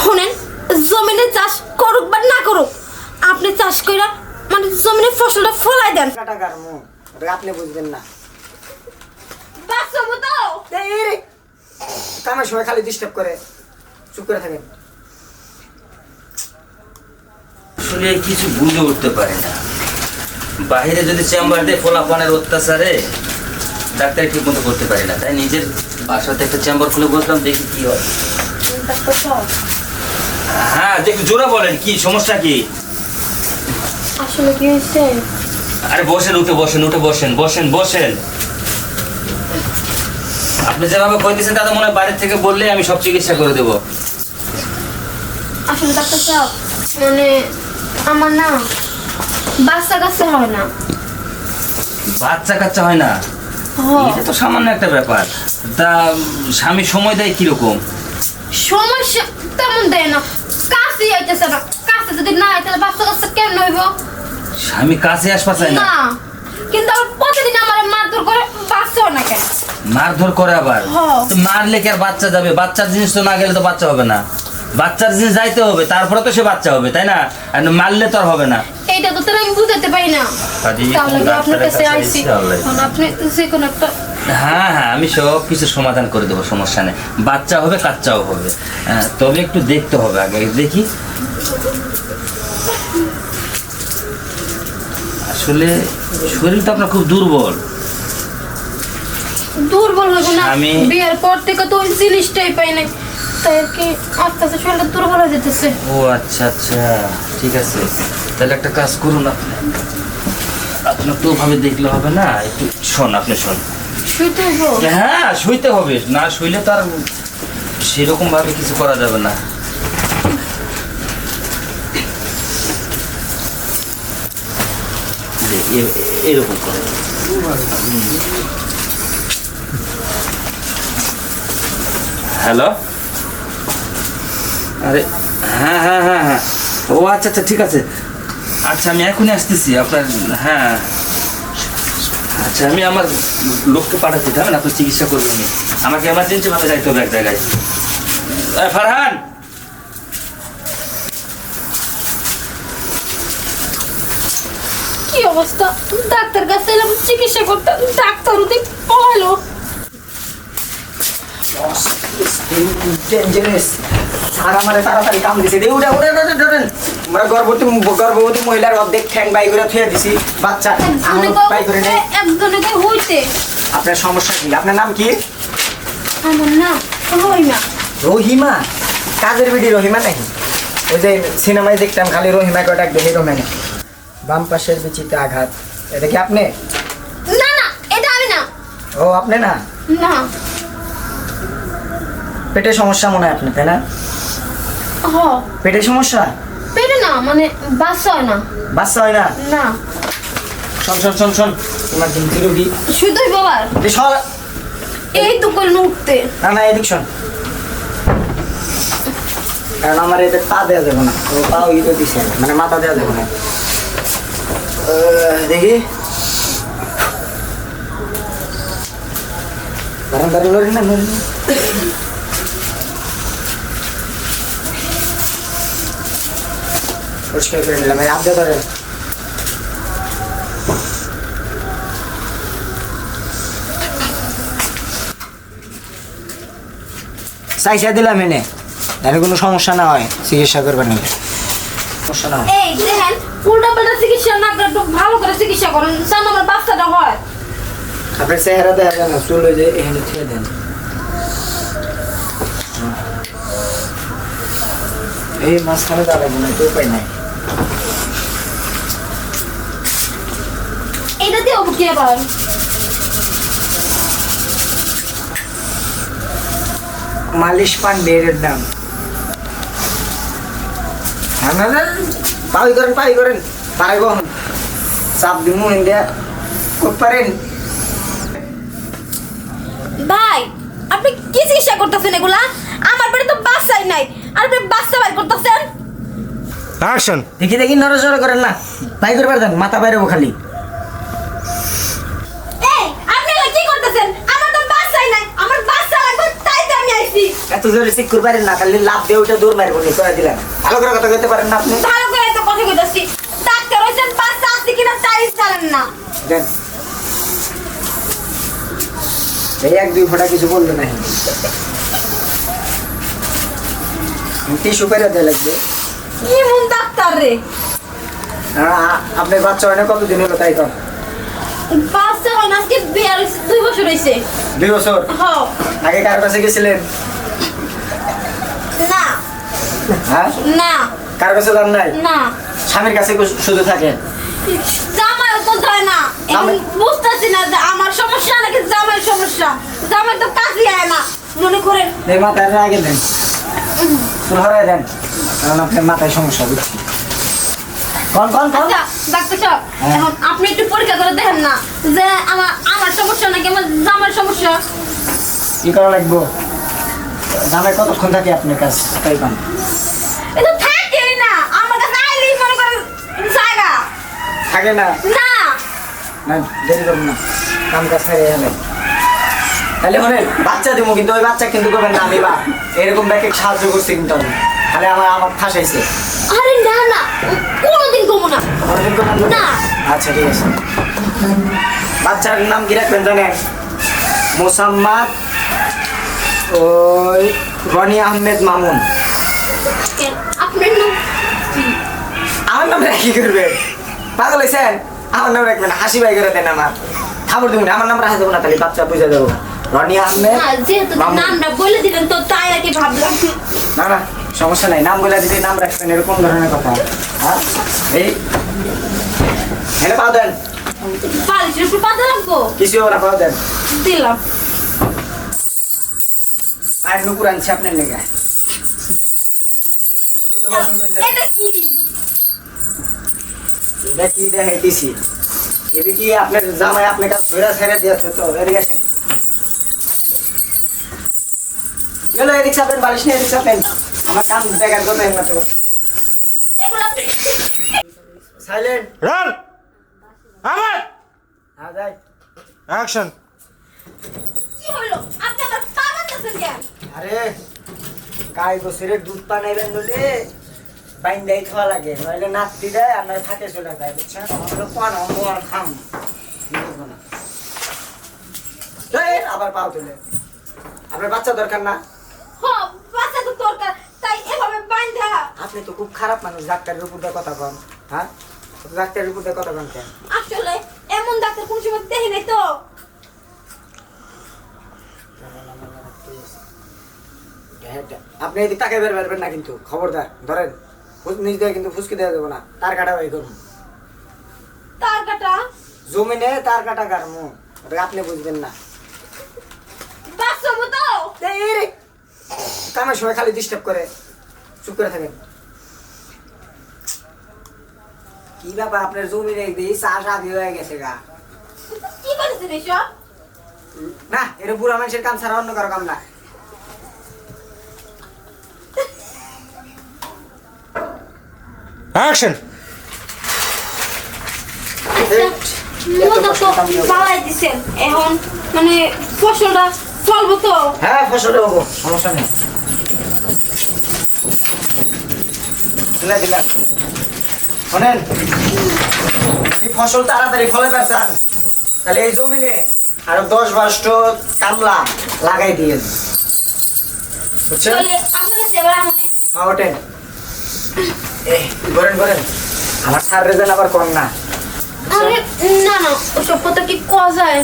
শুনেন, জমিনে চাষ করুক বা না করুক, আপনি চাষ কইরা মানে জমিনে ফসলটা ফলাই দেন। টাকার মু ওটা আপনি বুঝবেন না। বাঁচবো তো। এই রে কামের সময় খালি ডিস্টার্ব করে, চুপ করে থাকেন। আসলে কিছু বুঝে উঠতে পারি না, বাইরে যদি চেম্বার দিয়ে ফোলাফানের অত্যাচারে ডাক্তারি ঠিক মতো করতে পারি না, তাই নিজের বাসাতে একটা চেম্বার খুলে বসলাম, দেখি কি হয়। হ্যাঁ দেখি, জোরে বলেন, কি সমস্যা কি? আসলে কি হয়েছে? আরে বসেন, উঠে বসেন, উঠে বসেন, বসেন বসেন। আপনি যেভাবে কইতেছেন তাতে মনে হয় বাইরের থেকে বললে আমি সব চিকিৎসা করে দেবো। আসলে ডাক্তার সাহেব, মানে আমার না বাচ্চা কাচ্চা হয় না। বাচ্চা কাচ্চা হয় না? এটা তো সামান্য একটা ব্যাপার। তা স্বামী সময় দেয় কিরকম? সমস্যা তেমন দেয় না, কাছে আইতেছে না। কাছে যদি না আয় তাহলে বাচ্চা কাচ্চা কেমন হইব? স্বামী কাছে আসবা চায় না? না, কিন্তু আবার প্রতিদিন আমার মারধর করে, বাচ্চাও না কেন। মারধর করে আবার? হ্যাঁ। তো মারলে কি আর বাচ্চা যাবে? বাচ্চার জিনিস তো না গেলে তো বাচ্চা হবে না। বাচ্চার জিনিস যাইতে হবে, তারপরে তো সে বাচ্চা হবে, তাই না? আর মারলে তো আর হবে না। এইটা তো তাহলে আমি বুঝাতে পারি না। তাহলে কি আপনার কাছে আইছি, এখন আপনি যে কোনো একটা। হ্যাঁ হ্যাঁ, আমি সব কিছু সমাধান করে দেবো, সমস্যা নেই। বাচ্চা হবে, কাচ্চাও হবে। তবে একটু দেখতে হবে আগে, দেখি। আসলে শরীর তো আপনার খুব দুর্বল। দুর্বল হবে না, আমি- বিয়ের পর থেকে তো ওই জিনিসটাই পাই নাই, তাই আর কি আস্তে আস্তে শরীরটা দুর্বল হয়ে যেতেছে। ও আচ্ছা আচ্ছা, ঠিক আছে। তাহলে একটা কাজ করুন, আপনি আপনার তো ওভাবে দেখলে হবে না, একটু শোন, আপনি শোন। শুইতে হইব? হ্যাঁ, শুইতে হবে, না শুইলে তো আর সেরকম ভাবে কিছু করা যাবে না। এরকম করে। হ্যালো, আরে হ্যাঁ হ্যাঁ হ্যাঁ হ্যাঁ, ও আচ্ছা আচ্ছা, ঠিক আছে। আচ্ছা আমি এখনই আসতেছি আপনার। হ্যাঁ আচ্ছা, আমি আমার লোককে পাঠাচ্ছি, থাকবেন, আপনি চিকিৎসা করবেন। আমাকে এমার্জেন্সি ভাবে যাইতে হবে এক জায়গায়। ফারহান, কি অবস্থা? ডাক্তার কাছে এলাম চিকিৎসা করতে, ডাক্তার ওদের পড়ালো। ডেঞ্জারাস স্যার আমারে তাড়াতাড়ি কাম দিছে। দে উড়ে উড়ে উড়ে উড়ে আমরা গর্ভবতী মহিলার অর্ধেক ঠ্যাং বাই করে থুয়ে দিছি, বাচ্চা আমার বাই করে নেই। একজনকে হইতে। আপনার সমস্যা কি? আপনার নাম কি? আমার না রহিমা। রহিমা? কাজের বিডি রহিমা নাকি? ওই যে সিনেমায় দেখতাম খালি রহিমা কটা ডাক দেখি রহিমা। বাম পাশের বিচিতে আঘাত, এটা কি আপনি? না না, এটা আমি না। ও আপনি না? না। পেটের সমস্যা মনে হয় আপনার, তাই না? হ, পেটের সমস্যা? পেটে না, মানে বাচ্চা হয় না। বাচ্চা হয় না? না। শোন শোন শোন শোন, তোমার দিনকি রোগী। শুধুই বাবার এই তো করলেন উঠতে। না না, এদিক শোন, কারণ আমার এতে পা দেওয়া যাবে না, ও পাও ইটো দিছে, মানে মাথা দেওয়া যাবে না। দেখি, দাঁড়ান দাঁড়ান, নড়ি না নড়ি না। পরিষ্কার করে নিলাম, এই আপডেট ধরেন। চাইসা দিলাম এনে, তাহলে কোনো সমস্যা না হয়, চিকিৎসা করবেন না, সমস্যা না হয়। এই দেখেন, উল্টা পাল্টা চিকিৎসা না করে একটু ভালো করে চিকিৎসা করেন, যেন আমার বাচ্চাটা হয়। আপনার চেহারা দেখা যায় না, চুল হয়ে যায়, এখানে ছেড়ে দেন। এই মাঝখানে দাঁড়াবো না, তো উপায় নাই। এটা দিয়ে কি আবার? মালিশ পান বেড়ের দাম। পাই করেন পাই করেন, পারব চাপ দিব ইন্ডিয়া করতে পারেন। ভাই, আপনি কি চিকিৎসা করতেছেন এগুলা? আমার পেটে তো বাচ্চাই নাই, আর আপনি বাচ্চা বাইর করতেছেন। অ্যাকশন। দেখি দেখি নড়াচড়া করেন না, পাই করে পারতেন, মাথা বাইরে খালি। এই আপনি কি করতেছেন? আমার তো বাচ্চাই নাই, আমার বাচ্চা লাগবে, তাই তো আমি আইছি। এত জোরে চেক করে পারেন না, খালি লাভ দিয়ে ওইটা দৌড় মারবো নি করে দিলাম। ভালো করে কথা কইতে পারেন না আপনি? ভালো করে তো কথা কইতাছি, ডাক্তার হইছেন বাচ্চা আছে কিনা তাই জানেন না। দেন এই 1-2 ফোঁটা কিছু বললো না, টিস্যু পেরে দেওয়া লাগবে। কি মন ডাক্তার রে, আপনার বাচ্চা হয় না কতদিন হলো তাই কর? বাচ্চা হয় না, আজকে বিয়ে হইছে 2 বছর হইছে। 2 বছর? হ্যাঁ। আগে কার কাছে গেছিলেন? না হ্যাঁ, না কার কাছে যান নাই? না, স্বামীর কাছে শুধু থাকেন? জামাইও তো যায় না। এখন বুঝতেছি না যে আমার সমস্যা নাকি জামাইয়ের সমস্যা। জামাই তো কাজই আয় না, মনে করেন। এই মাথায় আগে দেন, চুল হরাই দেন, কারণ আপনার মাথায় সমস্যা বুঝছি। কোন কোন কোন? আচ্ছা ডাক্তার সাহেব, এখন আপনি একটু পরীক্ষা করে দেখেন না যে আমার সমস্যা নাকি আমার জামাইয়ের সমস্যা। কি করা লাগবো? দামে কতক্ষণ থাকে আপনার কাছে তাই পান? এটা থাকেই না, আমার কাছে আইলেই মনে করেন জায়গা থাকে না? না। না দেরি করুন না, কাম কাজ ছাড়িয়ে গেলেন তাহলে হলেন বাচ্চা দেবো, কিন্তু ওই বাচ্চা কিন্তু করবেন না। আমি বা এরকম ব্যাকে সাহায্য করছি কিন্তু আমি, খালি আমার ফাঁসাইছে। আরে না না, কোনোদিন কমো না। কোনোদিন করবেন না? না। আচ্ছা ঠিক আছে। বাচ্চার নাম কি রাখবেন জানেন? মোসাম্মদ ওই রনি আহমেদ মামুন। কেন আপনার নাম কি? আমার নাম কি করবেন? পাগল হয়েছেন? আমার নাম রাখবেন, হাসি ভাই করে দেন। আমার খাবার দেবেন, আমার নাম রাখা দেবো না, তাহলে বাচ্চা বুঝে দেবো। রনি আহমেদ না, যেহেতু মামুন। নামটা বলে দিলেন তো তাই আর কি ভাবলাম। না না সমস্যা নাই, নাম বলে দিলে নাম রাখবেন, এরকম ধরনের কথা। হ্যাঁ এই হেনে পাও দেন, বালিশের উপর পাতা রাখবো। কিছু ওরা পাও দেন। দিলাম। আর নুপুর আনছি আপনার লেগে। এটা কি? এটা কি দেখাইতেছি? এটা কি আপনার জামাই আপনার কাছে ধরে ছেড়ে দিয়েছে তো? এদিকে আসেন। গেলো এদিকে চাপেন, বালিশ নিয়ে এদিকে চাপেন। আমার কাম দেখার কথা না তো। এগুলা সাইলেন্ট। রন আমার হ্যাঁ যাই। অ্যাকশন। কি হলো? আপনি আমার পা বাঁধতেছেন কেন? আরে গাই বছরের দুধ পানাইবেন বলে বাইন্দাই খাওয়া লাগে, নইলে নাতি দেয় আর নয় থাকে চলে যায়, বুঝছেন? আমাদের পানা মোয়ার খাম বুঝবো না। এই, আবার পাও তুলে। আপনার বাচ্চা দরকার না? হ্যাঁ, বাচ্চা তো দরকার, তাই এভাবে বাঁধা। আপনি তো খুব খারাপ মানুষ, ডাক্তারের উপর দিয়ে কথা কন। হ্যাঁ, ডাক্তারের উপর দিয়ে কথা কন কেন? আসলে এমন ডাক্তার কোন সময় দেখি নাই তো। আপনি এদিক তাকে বের বেরবেন না কিন্তু, খবরদার। ধরেন নিজ দিয়ে কিন্তু ফুসকে দেওয়া যাবো না, তার কাটা বাই করুন। তার কাটা জমিনে তার কাটা কাটমু, ওটা আপনি বুঝবেন না। বাচ্চাবো তো। এই রে, কামের সময় খালি ডিস্টার্ব করে, চুপ করে থাকেন। কি ব্যাপার আপনার জমিনে দেখি চাষ আদি হয়ে গেছে গা? কি করেছেন এসব? না, এর বুড়া মানুষের কাম ছাড়া অন্য কারো কাম না। অ্যাকশন। মজা তো বাড়াই দিছেন, এখন মানে ফসলটা ফলবো তো। হ্যাঁ ফসলে হবো, সমস্যা নেই। তুলে দিলাম। শোনেন, যদি ফসল তাড়াতাড়ি ফলে পেতেন তাহলে এই জমিনে আরো 10-12টো কামলা লাগাই দিয়ে, বুঝছেন? চলে আপনার কাছে এবার আমি হ্যাঁ ওঠেন। এই করেন করেন, আমার স্যার রেজেন আবার কর না। আরে না না, ওসব কথা কি কওয়া যায়?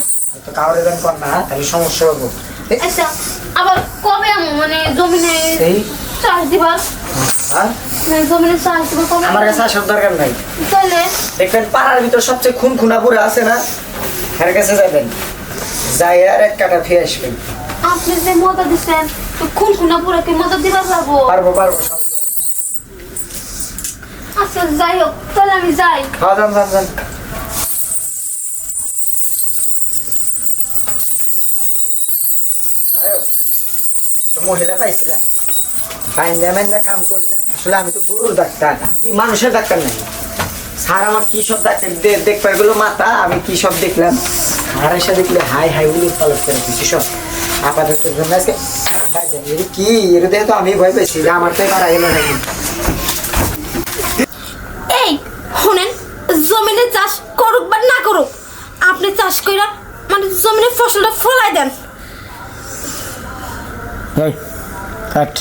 তো কাউরে রেজেন কর না, তাহলে সমস্যা হবো। আচ্ছা, আবার কবে আমি মানে জমিনে এই চাষ দিবার? হ্যাঁ, মানে জমিনে চাষ দিবার কবে? আমার কাছে আসার দরকার নাই। তাহলে দেখবেন পাড়ার ভিতর সবচেয়ে খুন খুনা পরে আছে না, এর কাছে যাবেন, যাই আর এক কাটা ফিরে আসবেন। আপনি যে মজা দিচ্ছেন, খুন খুনা পুরো কি মজা দিবার যাবো? পারবো পারবো, সব পারবো। আচ্ছা যাই হোক, তাহলে আমি যাই। হ্যাঁ যান যান যান। যাই হোক, তো মহিলা পাইছিলাম, বাইন্দা বাইন্দা কাম করলাম। আসলে আমি তো গরুর ডাক্তার, আমি কি মানুষের ডাক্তার নাই। স্যার আমার কি সব ডাক্তার দেখবার গেলো মাথা, আমি কি সব দেখলাম। আর এসে দেখলে হাই হাই উলিশ পালস করে দিচ্ছি সব। আপাতত জন্য আজকে এটা কি এর দেখে তো আমি ভয় পেয়েছি যে আমার তো এবার আগে নাকি এই শুনেন, জমিনে চাষ করুক বা না করুক, আপনি চাষ কইরা মানে জমিনে ফসলটা ফলাই দেন। এই কাট